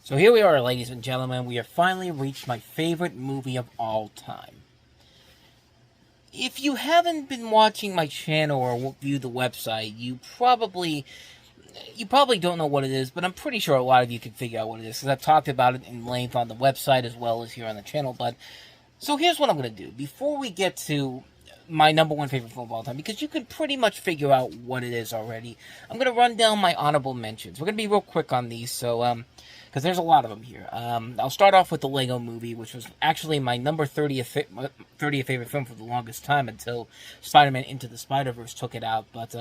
So here we are, ladies and gentlemen. We have finally reached my favorite movie of all time. If you haven't been watching my channel or viewed the website, you probably don't know what it is, but I'm pretty sure a lot of you can figure out what it is, because I've talked about it in length on the website as well as here on the channel. But so here's what I'm going to do. Before we get to my number one favorite film of all time, because you can pretty much figure out what it is already, I'm going to run down my honorable mentions. We're going to be real quick on these, so because there's a lot of them here. I'll start off with the Lego Movie, which was actually my number 30th favorite film for the longest time, until Spider-Man Into the Spider-Verse took it out. But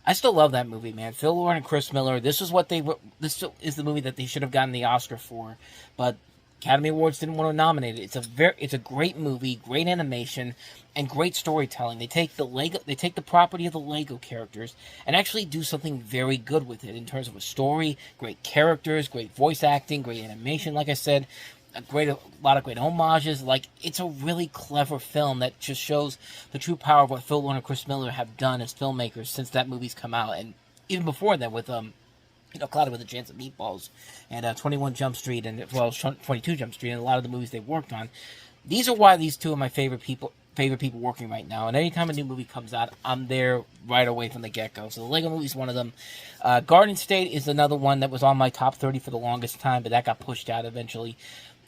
I still love that movie, man. Phil Lord and Chris Miller. This is the movie that they should have gotten the Oscar for, but Academy Awards didn't want to nominate it. It's a great movie, great animation, and great storytelling. They take the property of the Lego characters and actually do something very good with it in terms of a story, great characters, great voice acting, great animation. Like I said, a lot of great homages. Like, it's a really clever film that just shows the true power of what Phil Lord and Chris Miller have done as filmmakers since that movie's come out, and even before that with Cloudy with a Chance of Meatballs, and 21 Jump Street, and as well as 22 Jump Street, and a lot of the movies they've worked on. These are why these two are my favorite people working right now. And anytime a new movie comes out, I'm there right away from the get-go. So the Lego Movie is one of them. Garden State is another one that was on my top 30 for the longest time, but that got pushed out eventually.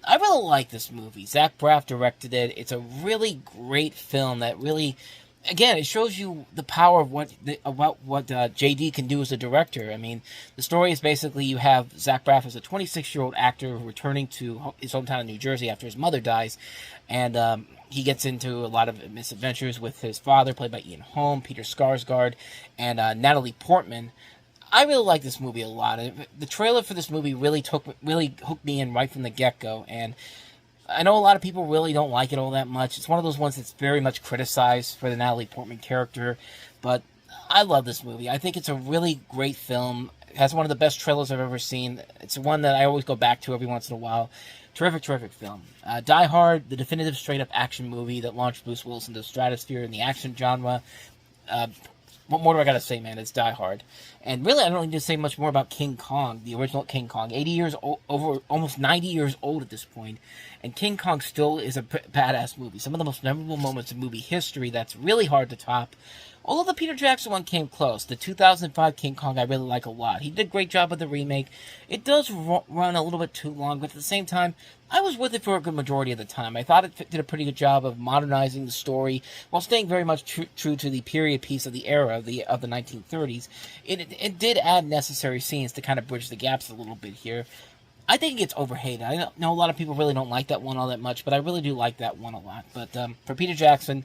I really like this movie. Zach Braff directed it. It's a really great film that really, again, it shows you the power of what JD can do as a director. I mean, the story is basically you have Zach Braff as a 26-year-old actor returning to his hometown of New Jersey after his mother dies, and he gets into a lot of misadventures with his father, played by Ian Holm, Peter Skarsgård, and Natalie Portman. I really like this movie a lot. The trailer for this movie really hooked me in right from the get-go, and I know a lot of people really don't like it all that much. It's one of those ones that's very much criticized for the Natalie Portman character, but I love this movie. I think it's a really great film. It has one of the best trailers I've ever seen. It's one that I always go back to every once in a while. Terrific film. Die Hard, the definitive straight-up action movie that launched Bruce Willis into the stratosphere in the action genre. What more do I gotta say, man? It's Die Hard. And really, I don't need to say much more about King Kong, the original King Kong. 80 years old, almost 90 years old at this point. And King Kong still is a badass movie. Some of the most memorable moments in movie history that's really hard to top. Although the Peter Jackson one came close. The 2005 King Kong I really like a lot. He did a great job with the remake. It does run a little bit too long, but at the same time, I was with it for a good majority of the time. I thought it did a pretty good job of modernizing the story while staying very much true to the period piece of the era of the 1930s. It did add necessary scenes to kind of bridge the gaps a little bit here. I think it gets overhated. I know a lot of people really don't like that one all that much, but I really do like that one a lot. But for Peter Jackson,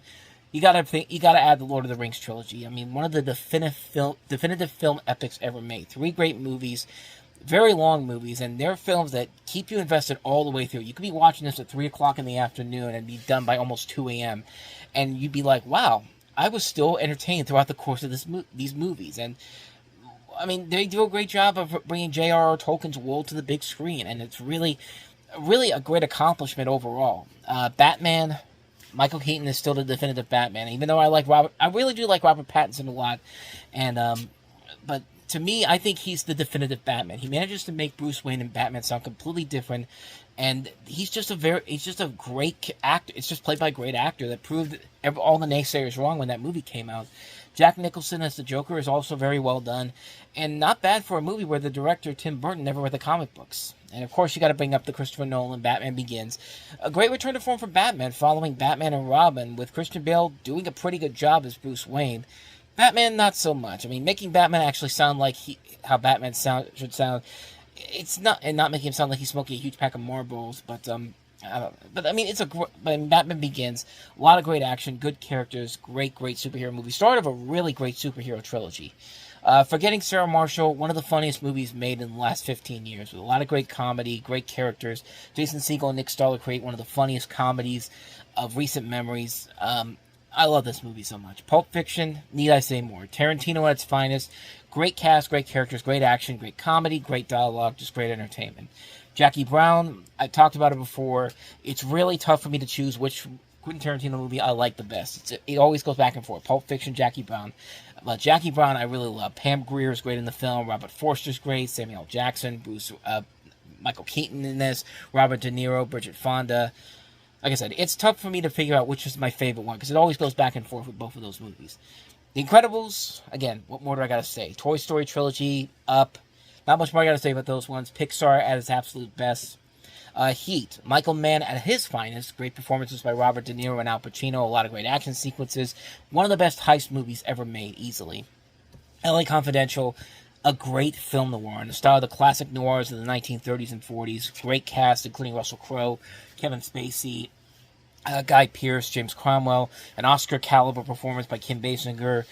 you gotta add the Lord of the Rings trilogy. I mean, one of the definitive film epics ever made. 3 great movies, very long movies, and they're films that keep you invested all the way through. You could be watching this at 3 o'clock in the afternoon and be done by almost 2 a.m., and you'd be like, wow, I was still entertained throughout the course of these movies. And I mean, they do a great job of bringing J.R.R. Tolkien's world to the big screen, and it's really a great accomplishment overall. Batman, Michael Keaton is still the definitive Batman, even though I really do like Robert Pattinson a lot, and but to me, I think he's the definitive Batman. He manages to make Bruce Wayne and Batman sound completely different, and he's just a great actor. It's just played by a great actor that proved all the naysayers wrong when that movie came out. Jack Nicholson as the Joker is also very well done, and not bad for a movie where the director, Tim Burton, never read the comic books. And of course, you got to bring up the Christopher Nolan Batman Begins. A great return to form for Batman, following Batman and Robin, with Christian Bale doing a pretty good job as Bruce Wayne. Batman, not so much. I mean, making Batman actually sound like how Batman should sound. It's not, and not making him sound like he's smoking a huge pack of Marlboros, but I mean, Batman Begins, a lot of great action, good characters, great superhero movie. Start of a really great superhero trilogy. Forgetting Sarah Marshall, one of the funniest movies made in the last 15 years, with a lot of great comedy, great characters. Jason Segel and Nick Stoller create one of the funniest comedies of recent memories. I love this movie so much. Pulp Fiction, need I say more? Tarantino at its finest. Great cast, great characters, great action, great comedy, great dialogue, just great entertainment. Jackie Brown, I talked about it before. It's really tough for me to choose which Quentin Tarantino movie I like the best. It always goes back and forth. Pulp Fiction, Jackie Brown. But Jackie Brown, I really love. Pam Grier is great in the film. Robert Forster's great. Samuel L. Jackson, Michael Keaton in this. Robert De Niro, Bridget Fonda. Like I said, it's tough for me to figure out which is my favorite one because it always goes back and forth with both of those movies. The Incredibles, again, what more do I gotta say? Toy Story trilogy, Up. Not much more I gotta say about those ones. Pixar at its absolute best. Heat. Michael Mann at his finest. Great performances by Robert De Niro and Al Pacino. A lot of great action sequences. One of the best heist movies ever made, easily. LA Confidential. A great film noir in the style of the classic noirs of the 1930s and 40s. Great cast, including Russell Crowe, Kevin Spacey, Guy Pearce, James Cromwell. An Oscar-caliber performance by Kim Basinger.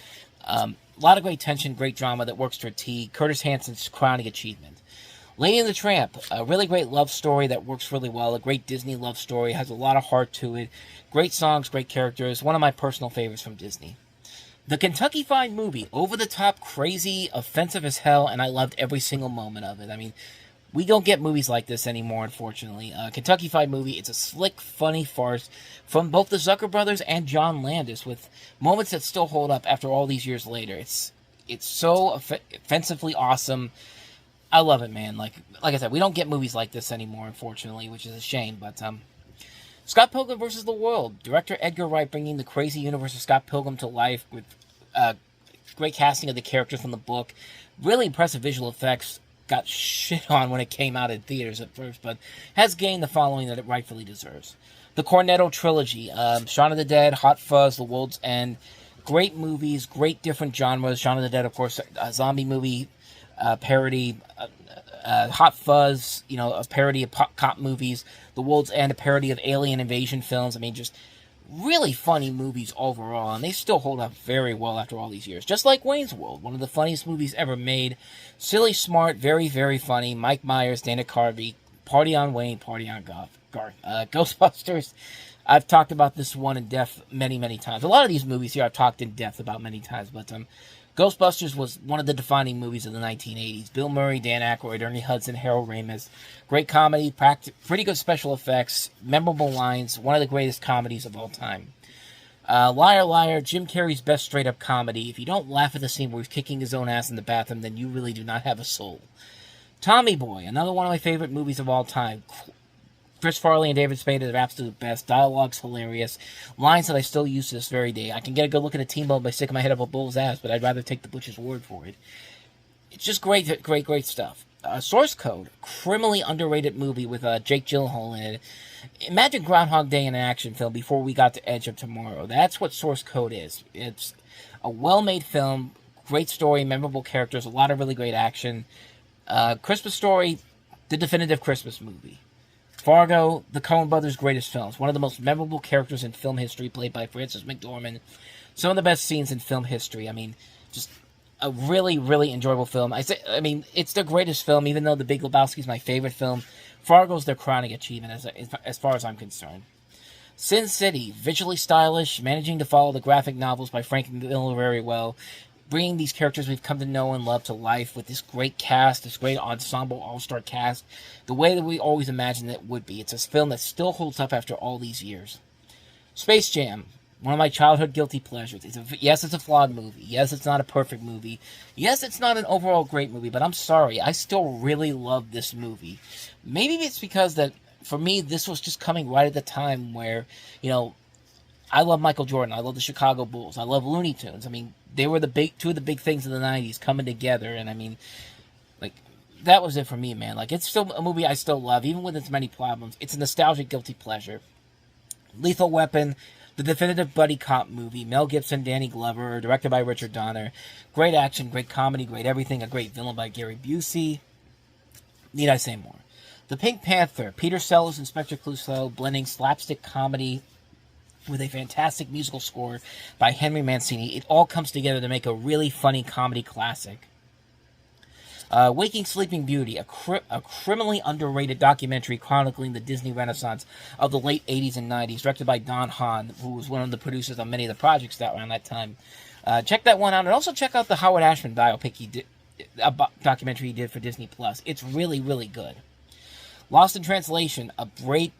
A lot of great tension, great drama that works to a T. Curtis Hanson's crowning achievement. Lady and the Tramp, a really great love story that works really well. A great Disney love story, has a lot of heart to it. Great songs, great characters. One of my personal favorites from Disney. The Kentucky Fried Movie, over the top, crazy, offensive as hell, and I loved every single moment of it. I mean, we don't get movies like this anymore, unfortunately. Kentucky Fried Movie, it's a slick, funny farce from both the Zucker brothers and John Landis, with moments that still hold up after all these years later. It's so offensively awesome. I love it, man. Like I said, we don't get movies like this anymore, unfortunately, which is a shame. But Scott Pilgrim vs. the World. Director Edgar Wright bringing the crazy universe of Scott Pilgrim to life with great casting of the characters from the book. Really impressive visual effects. Got shit on when it came out in theaters at first, but has gained the following that it rightfully deserves. The Cornetto Trilogy. Shaun of the Dead, Hot Fuzz, The World's End. Great movies, great different genres. Shaun of the Dead, of course, a zombie movie parody. Hot Fuzz, a parody of cop movies. The World's End, a parody of alien invasion films. I mean, just really funny movies overall, and they still hold up very well after all these years. Just like Wayne's World, one of the funniest movies ever made. Silly, smart, very, very funny. Mike Myers, Dana Carvey, Party on Wayne, Party on Garth. Ghostbusters, I've talked about this one in depth many, many times. A lot of these movies here I've talked in depth about many times, but Ghostbusters was one of the defining movies of the 1980s. Bill Murray, Dan Aykroyd, Ernie Hudson, Harold Ramis. Great comedy, pretty good special effects, memorable lines, one of the greatest comedies of all time. Liar Liar, Jim Carrey's best straight-up comedy. If you don't laugh at the scene where he's kicking his own ass in the bathroom, then you really do not have a soul. Tommy Boy, another one of my favorite movies of all time. Chris Farley and David Spade are the absolute best. Dialogue's hilarious. Lines that I still use to this very day. I can get a good look at a teen bone by sticking my head up a bull's ass, but I'd rather take the butcher's word for it. It's just great, great, great stuff. Source Code, criminally underrated movie with Jake Gyllenhaal in it. Imagine Groundhog Day in an action film before we got to Edge of Tomorrow. That's what Source Code is. It's a well-made film, great story, memorable characters, a lot of really great action. Christmas Story, the definitive Christmas movie. Fargo, the Coen brothers' greatest films. One of the most memorable characters in film history, played by Frances McDormand. Some of the best scenes in film history. I mean, just a really, really enjoyable film. I mean, it's their greatest film, even though The Big Lebowski is my favorite film. Fargo's their crowning achievement, as far as I'm concerned. Sin City, visually stylish, managing to follow the graphic novels by Frank Miller very well. Bringing these characters we've come to know and love to life with this great cast, this great ensemble all-star cast, the way that we always imagined it would be. It's a film that still holds up after all these years. Space Jam, one of my childhood guilty pleasures. Yes, it's a flawed movie. Yes, it's not a perfect movie. Yes, it's not an overall great movie, but I'm sorry, I still really love this movie. Maybe it's because that, for me, this was just coming right at the time where, I love Michael Jordan. I love the Chicago Bulls. I love Looney Tunes. I mean, they were two of the big things in the 90s coming together. And I mean, that was it for me, man. It's still a movie I still love, even with its many problems. It's a nostalgic guilty pleasure. Lethal Weapon, the definitive buddy cop movie. Mel Gibson, Danny Glover, directed by Richard Donner. Great action, great comedy, great everything. A great villain by Gary Busey. Need I say more? The Pink Panther, Peter Sellers, Inspector Clouseau, blending slapstick comedy with a fantastic musical score by Henry Mancini. It all comes together to make a really funny comedy classic. Waking Sleeping Beauty, a criminally underrated documentary chronicling the Disney Renaissance of the late 80s and 90s, directed by Don Hahn, who was one of the producers on many of the projects that around that time. Check that one out, and also check out the Howard Ashman biopic documentary he did for Disney+. It's really, really good. Lost in Translation, a great,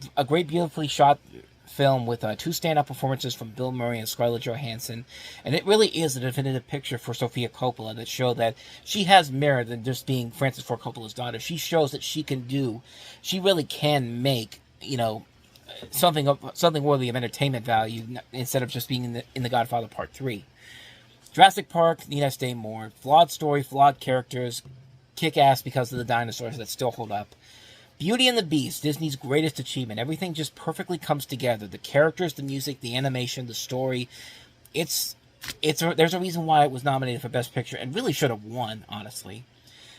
beautifully shot film with two stand-up performances from Bill Murray and Scarlett Johansson, and it really is a definitive picture for Sofia Coppola that show that she has merit than just being Francis Ford Coppola's daughter. She shows that she really can make, something worthy of entertainment value instead of just being in the Godfather Part 3. Jurassic Park, need I say more? Flawed story, flawed characters, kick-ass because of the dinosaurs that still hold up. Beauty and the Beast, Disney's greatest achievement. Everything just perfectly comes together. The characters, the music, the animation, the story. There's a reason why it was nominated for Best Picture and really should have won, honestly.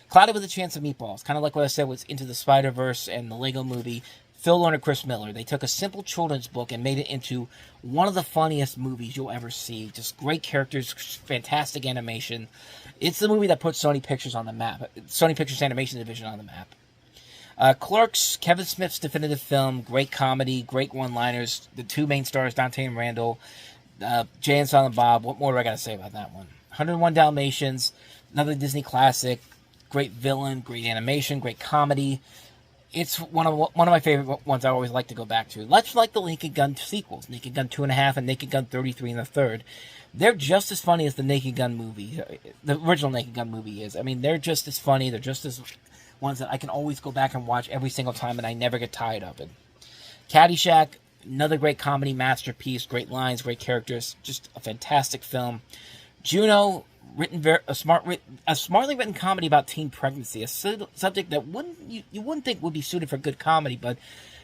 Cloudy with a Chance of Meatballs, kind of like what I said was Into the Spider-Verse and the Lego Movie. Phil Lord and Chris Miller. They took a simple children's book and made it into one of the funniest movies you'll ever see. Just great characters, fantastic animation. It's the movie that put Sony Pictures on the map. Sony Pictures Animation Division on the map. Clerks, Kevin Smith's definitive film, great comedy, great one-liners. The two main stars, Dante and Randall, Jay and Silent Bob. What more do I got to say about that one? 101 Dalmatians, another Disney classic. Great villain, great animation, great comedy. It's one of my favorite ones I always like to go back to. Much like the Naked Gun sequels, Naked Gun 2.5 and Naked Gun 33 and the third. They're just as funny as the Naked Gun movie, the original Naked Gun movie is. I mean, they're just as funny. They're just as ones that I can always go back and watch every single time, and I never get tired of it. Caddyshack, another great comedy masterpiece, great lines, great characters, just a fantastic film. Juno, a smartly written comedy about teen pregnancy, a subject that you wouldn't think would be suited for good comedy, but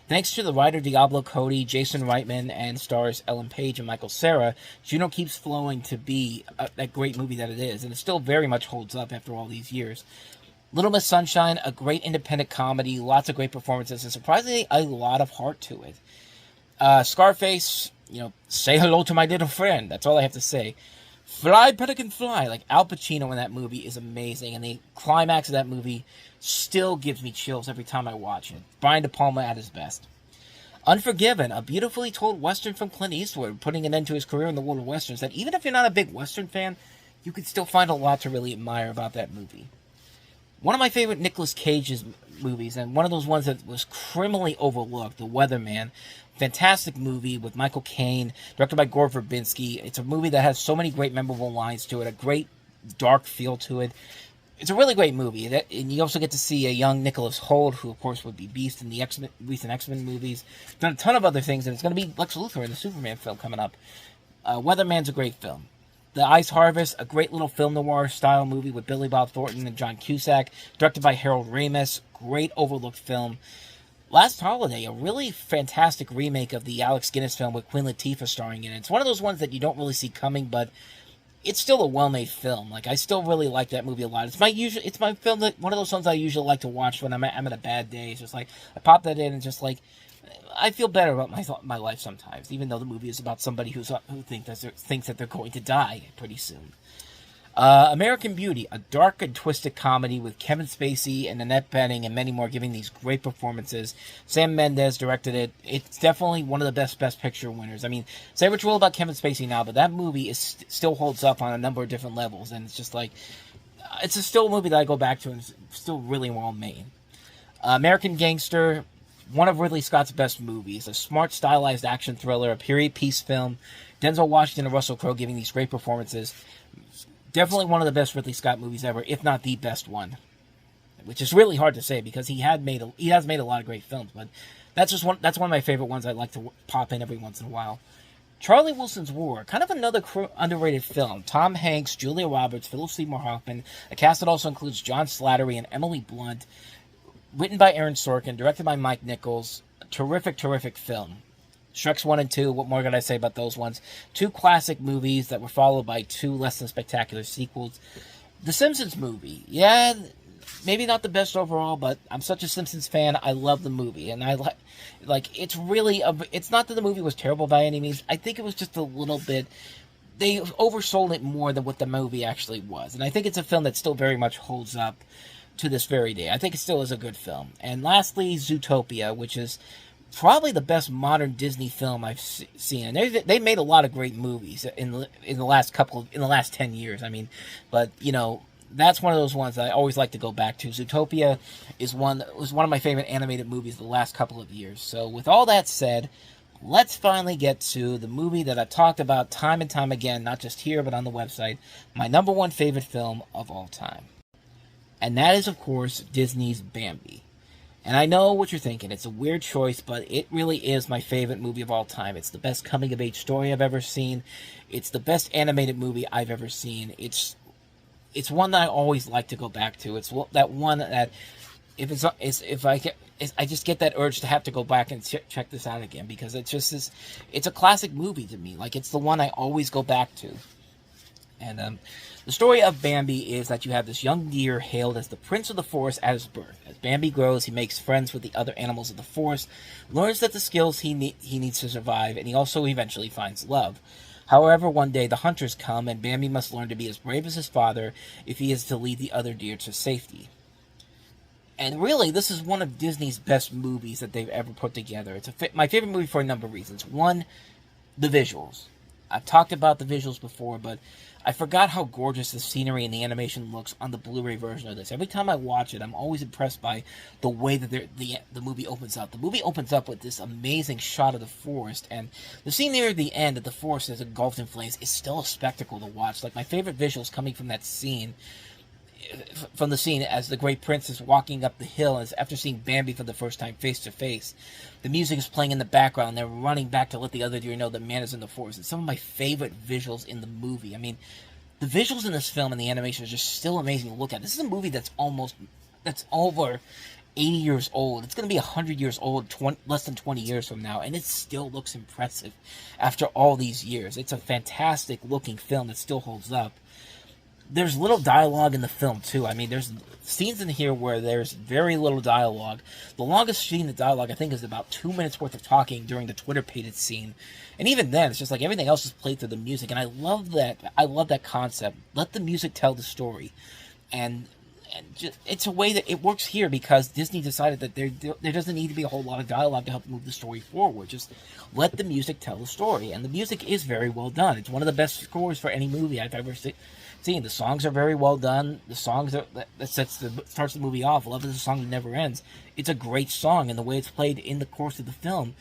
thanks to the writer Diablo Cody, Jason Reitman, and stars Ellen Page and Michael Cera, Juno keeps flowing to be that great movie that it is, and it still very much holds up after all these years. Little Miss Sunshine, a great independent comedy, lots of great performances, and surprisingly, a lot of heart to it. Scarface, say hello to my little friend. That's all I have to say. Fly, Pelican, fly. Like, Al Pacino in that movie is amazing, and the climax of that movie still gives me chills every time I watch it. Brian De Palma at his best. Unforgiven, a beautifully told Western from Clint Eastwood, putting an end to his career in the world of Westerns, that even if you're not a big Western fan, you could still find a lot to really admire about that movie. One of my favorite Nicolas Cage's movies, and one of those ones that was criminally overlooked, The Weatherman. Fantastic movie with Michael Caine, directed by Gore Verbinski. It's a movie that has so many great memorable lines to it, a great dark feel to it. It's a really great movie, and you also get to see a young Nicholas Hoult, who of course would be Beast in the recent X-Men movies. Done a ton of other things, and it's going to be Lex Luthor in the Superman film coming up. Weatherman's a great film. The Ice Harvest, a great little film noir style movie with Billy Bob Thornton and John Cusack, directed by Harold Ramis. Great overlooked film. Last Holiday, a really fantastic remake of the Alex Guinness film with Queen Latifah starring in it. It's one of those ones that you don't really see coming, but it's still a well-made film. Like, I still really like that movie a lot. It's my film that one of those films I usually like to watch when I'm at a bad day. It's just like I pop that in and just like I feel better about my life sometimes, even though the movie is about somebody who thinks that they're going to die pretty soon. American Beauty, a dark and twisted comedy with Kevin Spacey and Annette Bening and many more giving these great performances. Sam Mendes directed it. It's definitely one of the Best Picture winners. I mean, say what you will about Kevin Spacey now, but that movie still holds up on a number of different levels, and it's just like, it's still a movie that I go back to, and it's still really well made. American Gangster, one of Ridley Scott's best movies, a smart, stylized action thriller, a period piece film. Denzel Washington and Russell Crowe giving these great performances. Definitely one of the best Ridley Scott movies ever, if not the best one. Which is really hard to say because he has made a lot of great films, but that's one of my favorite ones I'd like to pop in every once in a while. Charlie Wilson's War, kind of another underrated film. Tom Hanks, Julia Roberts, Philip Seymour Hoffman, a cast that also includes John Slattery and Emily Blunt. Written by Aaron Sorkin, directed by Mike Nichols. Terrific film. Shreks 1 and 2, what more can I say about those ones? Two classic movies that were followed by two less than spectacular sequels. The Simpsons movie, yeah, maybe not the best overall, but I'm such a Simpsons fan, I love the movie, and I it's not that the movie was terrible by any means, I think it was just a little bit, they oversold it more than what the movie actually was, and I think it's a film that still very much holds up to this very day. I think it still is a good film. And lastly, Zootopia, which is probably the best modern Disney film I've seen. And they made a lot of great movies in the last 10 years. I mean, but that's one of those ones that I always like to go back to. Zootopia was one of my favorite animated movies the last couple of years. So with all that said, let's finally get to the movie that I've talked about time and time again, not just here but on the website, my number one favorite film of all time. And that is, of course, Disney's Bambi. And I know what you're thinking. It's a weird choice, but it really is my favorite movie of all time. It's the best coming-of-age story I've ever seen. It's the best animated movie I've ever seen. It's one that I always like to go back to. It's that one that I just get that urge to have to go back and check this out again, because it's a classic movie to me. Like, it's the one I always go back to. And the story of Bambi is that you have this young deer hailed as the prince of the forest at his birth. As Bambi grows, he makes friends with the other animals of the forest, learns that the skills he needs to survive, and he also eventually finds love. However, one day the hunters come, and Bambi must learn to be as brave as his father if he is to lead the other deer to safety. And really, this is one of Disney's best movies that they've ever put together. It's my favorite movie for a number of reasons. One, the visuals. I've talked about the visuals before, but I forgot how gorgeous the scenery and the animation looks on the Blu-ray version of this. Every time I watch it, I'm always impressed by the way that the movie opens up. The movie opens up with this amazing shot of the forest, and the scene near the end that the forest is engulfed in flames is still a spectacle to watch. Like, my favorite visuals coming from that scene, from the scene as the great prince is walking up the hill, as after seeing Bambi for the first time face to face, the music is playing in the background, and they're running back to let the other deer know that man is in the forest. It's some of my favorite visuals in the movie. I mean, the visuals in this film and the animation are just still amazing to look at. This is a movie that's over 80 years old. It's going to be 100 years old, less than 20 years from now, and it still looks impressive after all these years. It's a fantastic looking film that still holds up. There's little dialogue in the film, too. I mean, there's scenes in here where there's very little dialogue. The longest scene of dialogue, I think, is about 2 minutes worth of talking during the Twitter-pated scene. And even then, it's just like everything else is played through the music. And I love that. I love that concept. Let the music tell the story. And just, it's a way that it works here because Disney decided that there doesn't need to be a whole lot of dialogue to help move the story forward. Just let the music tell the story. And the music is very well done. It's one of the best scores for any movie I've ever seen. The songs are very well done. The songs that starts the movie off. Love is a song that never ends. It's a great song, and the way it's played in the course of the film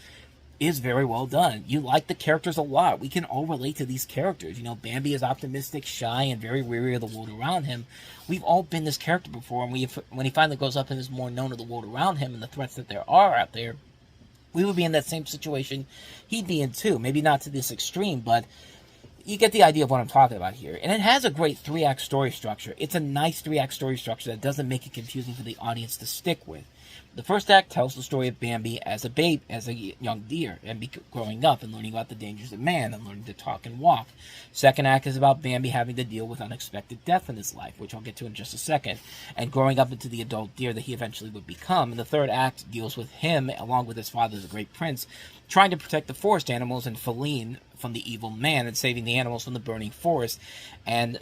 is very well done. You like the characters a lot. We can all relate to these characters. You know, Bambi is optimistic, shy, and very weary of the world around him. We've all been this character before, and when he finally goes up and is more known of the world around him and the threats that there are out there, we would be in that same situation he'd be in too. Maybe not to this extreme, but you get the idea of what I'm talking about here. And it has a great 3-act story structure. It's a nice 3-act story structure that doesn't make it confusing for the audience to stick with. The first act tells the story of Bambi as a young deer, and growing up and learning about the dangers of man and learning to talk and walk. Second act is about Bambi having to deal with unexpected death in his life, which I'll get to in just a second, and growing up into the adult deer that he eventually would become. And the third act deals with him, along with his father, the great prince, trying to protect the forest animals and Feline from the evil man and saving the animals from the burning forest. And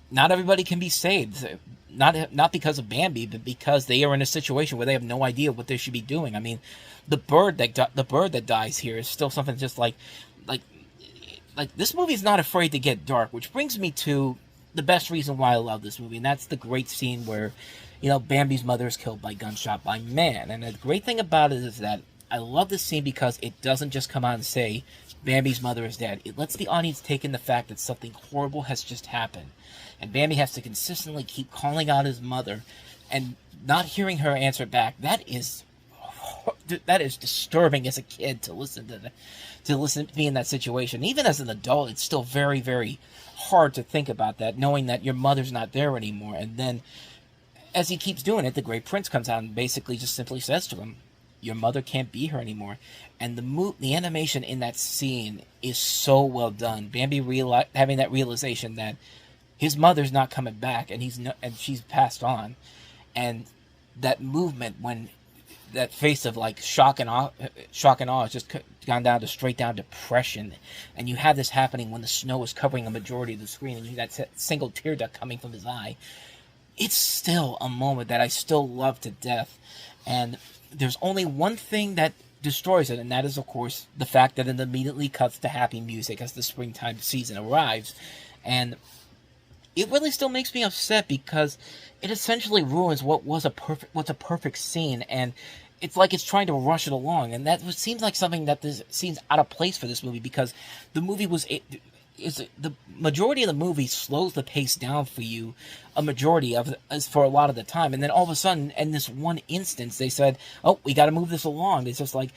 not everybody can be saved. Not because of Bambi, but because they are in a situation where they have no idea what they should be doing. I mean, the bird that dies here is still something just like this movie is not afraid to get dark, which brings me to the best reason why I love this movie, and that's the great scene where, you know, Bambi's mother is killed by gunshot by man. And the great thing about it is that I love this scene because it doesn't just come out and say Bambi's mother is dead. It lets the audience take in the fact that something horrible has just happened. And Bambi has to consistently keep calling out his mother and not hearing her answer back. That is disturbing as a kid to listen to be in that situation. Even as an adult, it's still very, very hard to think about that, knowing that your mother's not there anymore. And then as he keeps doing it, the great prince comes out and basically just simply says to him, your mother can't be here anymore. And the animation in that scene is so well done. Bambi having that realization that his mother's not coming back, and she's passed on, and that movement when that face of like shock and awe has just gone down to straight down depression, and you have this happening when the snow is covering a majority of the screen, and you got that single tear duct coming from his eye. It's still a moment that I still love to death, and there's only one thing that destroys it, and that is, of course, the fact that it immediately cuts to happy music as the springtime season arrives, and it really still makes me upset because it essentially ruins what's a perfect scene, and it's like it's trying to rush it along, and that seems like something that this seems out of place for this movie, because the movie is the majority of the movie slows the pace down for you, a majority of as for a lot of the time, and then all of a sudden, in this one instance, they said, "Oh, we got to move this along." It's just like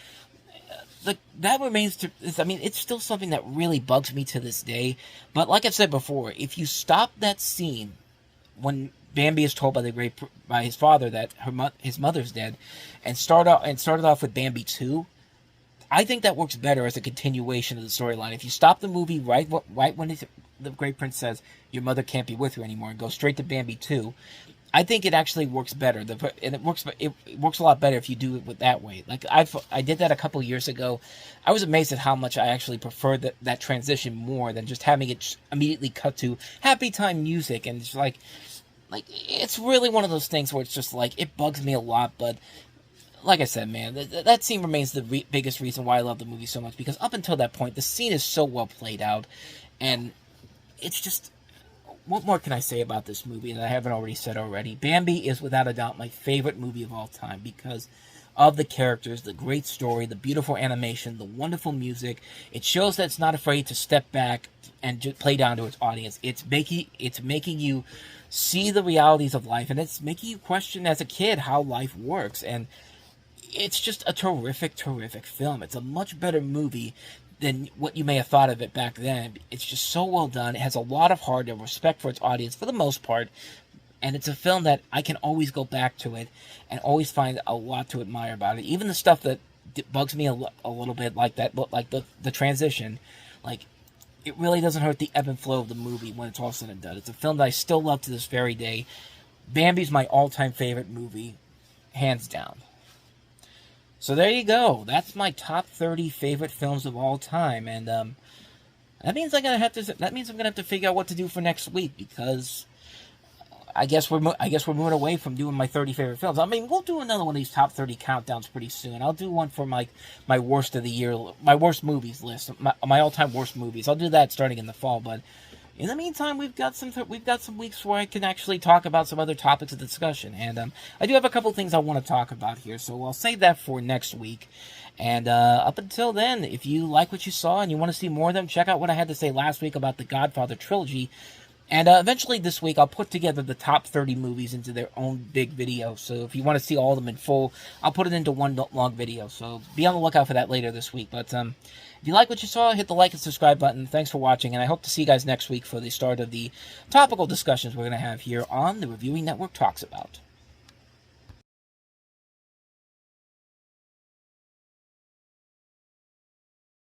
that remains to. I mean, it's still something that really bugs me to this day. But like I've said before, if you stop that scene when Bambi is told by his father that his mother's dead, and started off with Bambi 2, I think that works better as a continuation of the storyline. If you stop the movie right when the Great Prince says your mother can't be with you anymore, and go straight to Bambi 2, I think it actually works better. And it works a lot better if you do it that way. Like I did that a couple years ago. I was amazed at how much I actually preferred that transition more than just having it immediately cut to happy time music, and it's like it's really one of those things where it's just like it bugs me a lot. But like I said, man, that scene remains the biggest reason why I love the movie so much, because up until that point, the scene is so well played out, and it's just. What more can I say about this movie that I haven't already said already? Bambi is without a doubt my favorite movie of all time because of the characters, the great story, the beautiful animation, the wonderful music. It shows that it's not afraid to step back and just play down to its audience. It's making you see the realities of life, and it's making you question as a kid how life works. And it's just a terrific, terrific film. It's a much better movie than what you may have thought of it back then. It's just so well done. It has a lot of heart and respect for its audience for the most part. And it's a film that I can always go back to it and always find a lot to admire about it. Even the stuff that bugs me a little bit, like the transition, like it really doesn't hurt the ebb and flow of the movie when it's all said and done. It's a film that I still love to this very day. Bambi's my all-time favorite movie, hands down. So there you go. That's my top 30 favorite films of all time, and that means I'm gonna have to figure out what to do for next week, because I guess we're moving away from doing my 30 favorite films. I mean, we'll do another one of these top 30 countdowns pretty soon. I'll do one for my worst of the year, my worst movies list, my all-time worst movies. I'll do that starting in the fall, but. In the meantime, we've got some weeks where I can actually talk about some other topics of discussion, and I do have a couple things I want to talk about here, so I'll save that for next week. And up until then, if you like what you saw and you want to see more of them, check out what I had to say last week about the Godfather trilogy. And eventually this week, I'll put together the top 30 movies into their own big video. So if you want to see all of them in full, I'll put it into one long video. So be on the lookout for that later this week. But if you like what you saw, hit the like and subscribe button. Thanks for watching, and I hope to see you guys next week for the start of the topical discussions we're going to have here on the Reviewing Network Talks About.